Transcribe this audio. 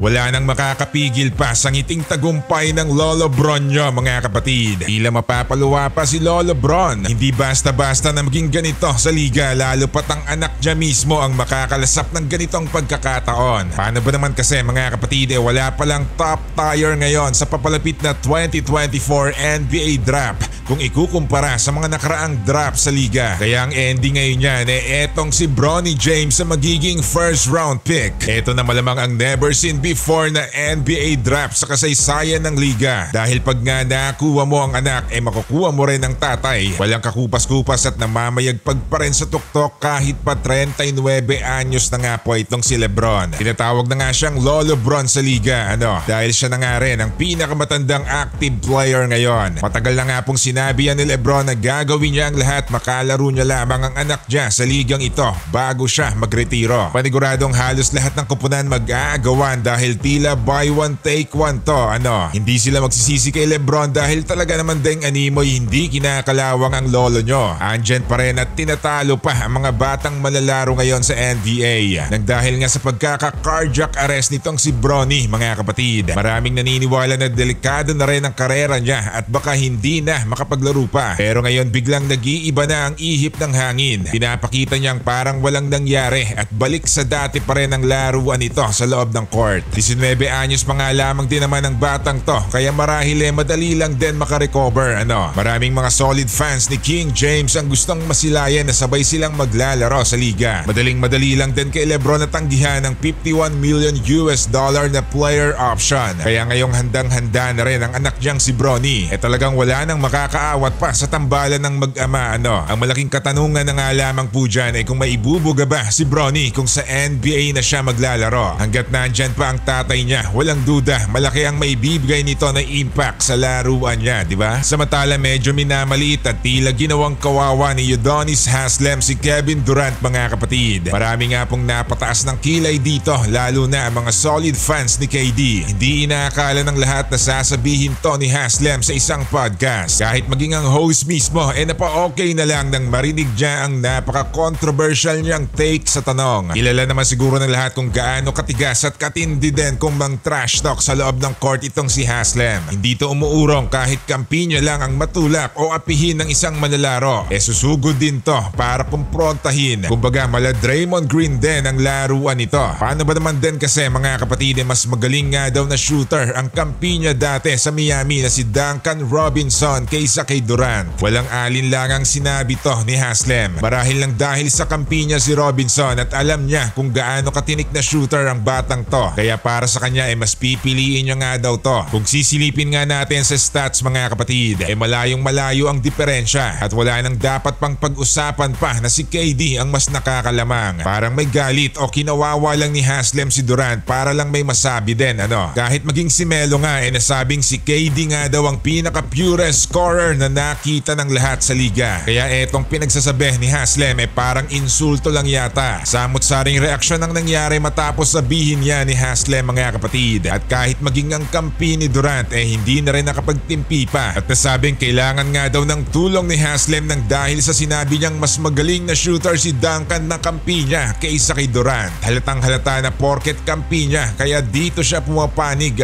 Wala nang makakapigil pa sa ngiting tagumpay ng Lolo Bron nyo mga kapatid. Tila mapapaluwa pa si Lolo Bron. Hindi basta-basta na maging ganito sa liga, lalo pat ang anak niya mismo ang makakalasap ng ganitong pagkakataon. Paano ba naman kasi mga kapatid, wala palang top tier ngayon sa papalapit na 2024 NBA draft kung ikukumpara sa mga nakaraang draft sa liga. Kaya ang ending ngayon yan etong si Bronny James sa magiging first round pick. Eto na malamang ang never seen before na NBA draft sa kasaysayan ng liga. Dahil pag nga nakuha mo ang anak, makukuha mo rin ang tatay. Walang kakupas-kupas at namamayagpag pa rin sa tuktok kahit pa 39 anyos na nga po itong si Lebron. Tinatawag na nga siyang Lolo Bron sa liga. Dahil siya na nga rin ang pinakamatandang active player ngayon. Matagal na nga pong sinabi yan ni Lebron na gagawin niya ang lahat, makalaro niya lamang ang anak niya sa ligang ito bago siya magretiro. Paniguradong halos lahat ng kupunan mag-aagawan dahil tila buy one take one to. Hindi sila magsisisi kay Lebron dahil talaga naman ding animoy hindi kinakalawang ang lolo nyo. Andyan pa rin at tinatalo pa ang mga batang malalaro ngayon sa NBA. Nang dahil nga sa pagkaka-cardiac arrest nitong si Bronny mga kapatid. Maraming naniniwala na delikado na rin ang karera niya at baka hindi na makapaglaro pa. Pero ngayon biglang nag-iiba na ang ihip ng hangin. Pinapakita niyang parang walang nangyari at balik sa dati pa rin ang laruan nito sa loob ng court. 19 anyos pa nga lamang din naman ang batang to kaya marahil madali lang din makarecover. Maraming mga solid fans ni King James ang gustong masilayan na sabay silang maglalaro sa liga. Madaling-madali lang din kay Lebron na tanggihan ng $51 million na player option. Kaya ngayong handang-handa na rin ang anak niyang si Bronny. Talagang wala nang makakaawat pa sa tambalan ng mag-ama. Ang malaking katanungan na nga lamang po dyan ay kung maibubuga ba si Bronny kung sa NBA na siya maglalaro. Hanggat nandyan pa ang tatay niya, walang duda malaki ang maibibigay nito na impact sa laruan niya, di ba? Samantala medyo minamaliit at tila ginawang kawawa ni Udonis Haslem si Kevin Durant mga kapatid. Marami nga pong napataas ng kilay dito, lalo na ang mga solid fans ni KD. Hindi inaakala ng lahat na sasabihin to ni Haslem sa isang podcast. Kahit maging ang host mismo napa-okay na lang nang marinig niya ang napaka-controversial niyang take sa tanong. Kilala naman siguro ng lahat kung gaano katigas at katindi din kung mang trash talk sa loob ng court itong si Haslem. Hindi to umuurong kahit kampi niya lang ang matulak o apihin ng isang manlalaro. Susugod din to para kumprontahin. Kumbaga mala Draymond Green din ang laruan nito. Paano ba naman din kasi mga kapatid mas magaling nga daw na shooter ang kampi niya dati sa Miami na si Duncan Robinson kaysa kay Durant. Walang alinlangang sinabi to ni Haslem. Marahil lang dahil sa kampi niya si Robinson at alam niya kung gaano katinik na shooter ang batang to. Kaya para sa kanya mas pipiliin niya nga daw to. Kung sisilipin nga natin sa stats mga kapatid, malayong malayo ang diferensya at wala nang dapat pang pag-usapan pa na si KD ang mas nakakalamang. Parang may galit o kinawawa lang ni Haslem si Durant para lang may masabi din. Kahit maging si Melo nga nasabing si KD nga daw ang pinaka-purest scorer na nakita ng lahat sa liga. Kaya etong pinagsasabi ni Haslem parang insulto lang yata. Samot-saring reaksyon ang nangyari matapos sabihin niya ni Haslem mga kapatid. At kahit maging ang kampi ni Durant hindi na rin nakapagtimpi pa. At nasabing kailangan nga daw ng tulong ni Haslem nang dahil sa sinabi niyang mas magaling na shooter si Duncan na kampi niya kaysa kay Durant. Halatang halata na porket kampi niya kaya dito siya pumapanig.